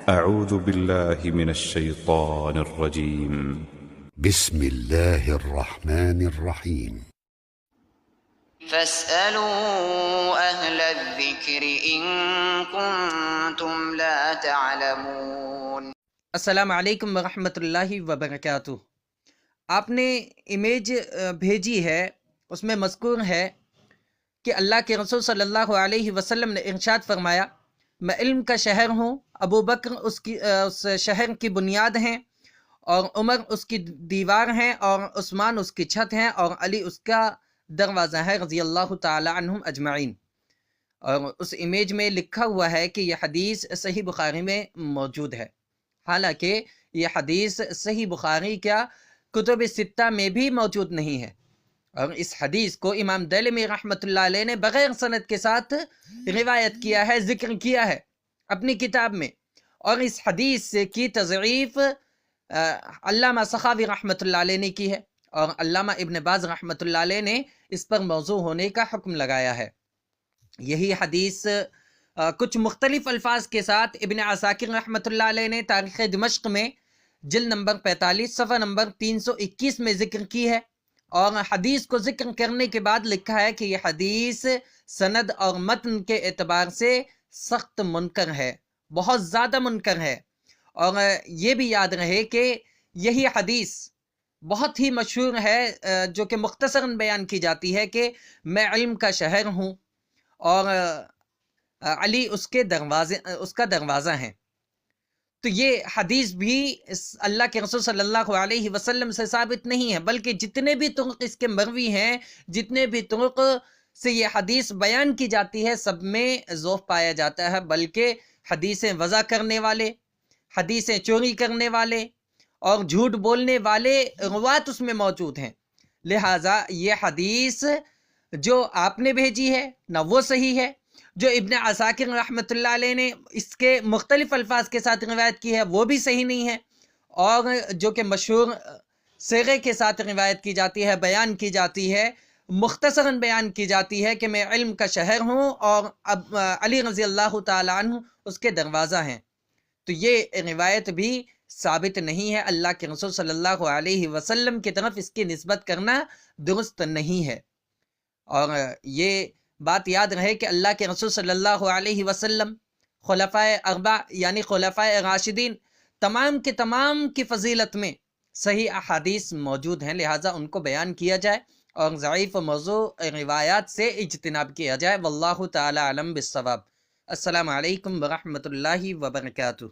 أعوذ بالله من الشيطان الرجيم. بسم الله الرحمن الرحيم. فاسألوا أهل الذكر إن كنتم لا تعلمون۔ السلام علیکم ورحمۃ اللہ وبرکاتہ۔ آپ نے امیج بھیجی ہے، اس میں مذکور ہے کہ اللہ کے رسول صلی اللہ علیہ وسلم نے ارشاد فرمایا، میں علم کا شہر ہوں، ابو بکر اس شہر کی بنیاد ہیں، اور عمر اس کی دیوار ہیں، اور عثمان اس کی چھت ہیں، اور علی اس کا دروازہ ہے، رضی اللہ تعالی عنہم اجمعین۔ اور اس امیج میں لکھا ہوا ہے کہ یہ حدیث صحیح بخاری میں موجود ہے، حالانکہ یہ حدیث صحیح بخاری کیا کتب ستہ میں بھی موجود نہیں ہے۔ اور اس حدیث کو امام دارمی رحمۃ اللہ علیہ نے بغیر سند کے ساتھ روایت کیا ہے، ذکر کیا ہے اپنی کتاب میں، اور اس حدیث کی تضعیف علامہ سخاوی رحمۃ اللہ علیہ نے کی ہے، اور علامہ ابن باز رحمۃ اللہ علیہ نے اس پر موضوع ہونے کا حکم لگایا ہے۔ یہی حدیث کچھ مختلف الفاظ کے ساتھ ابن عساکر رحمۃ اللہ علیہ نے تاریخ دمشق میں جلد نمبر 45 صفحہ نمبر 321 میں ذکر کی ہے، اور حدیث کو ذکر کرنے کے بعد لکھا ہے کہ یہ حدیث سند اور متن کے اعتبار سے سخت منکر ہے، بہت زیادہ منکر ہے۔ اور یہ بھی یاد رہے کہ یہی حدیث بہت ہی مشہور ہے، جو کہ مختصراً بیان کی جاتی ہے کہ میں علم کا شہر ہوں، اور علی اس کا دروازہ ہیں۔ تو یہ حدیث بھی اللہ کے رسول صلی اللہ علیہ وسلم سے ثابت نہیں ہے، بلکہ جتنے بھی طرق اس کے مروی ہیں، جتنے بھی طرق سے یہ حدیث بیان کی جاتی ہے، سب میں ضعف پایا جاتا ہے، بلکہ حدیثیں وضع کرنے والے، حدیثیں چوری کرنے والے اور جھوٹ بولنے والے روات اس میں موجود ہیں۔ لہٰذا یہ حدیث جو آپ نے بھیجی ہے نہ وہ صحیح ہے، جو ابن عساکر رحمۃ اللہ علیہ نے اس کے مختلف الفاظ کے ساتھ روایت کی ہے وہ بھی صحیح نہیں ہے، اور جو کہ مشہور صیغے کے ساتھ روایت کی جاتی ہے، بیان کی جاتی ہے، مختصراً بیان کی جاتی ہے کہ میں علم کا شہر ہوں اور اب علی رضی اللہ تعالی عنہ اس کے دروازہ ہیں، تو یہ روایت بھی ثابت نہیں ہے۔ اللہ کے رسول صلی اللہ علیہ وسلم کی طرف اس کی نسبت کرنا درست نہیں ہے۔ اور یہ بات یاد رہے کہ اللہ کے رسول صلی اللہ علیہ وسلم، خلفائے اربع یعنی خلفائے راشدین، تمام کے تمام کی فضیلت میں صحیح احادیث موجود ہیں، لہٰذا ان کو بیان کیا جائے اور ضعیف و موضوع روایات سے اجتناب کیا جائے۔ واللہ تعالی علم بالصواب۔ السلام علیکم ورحمۃ اللہ وبرکاتہ۔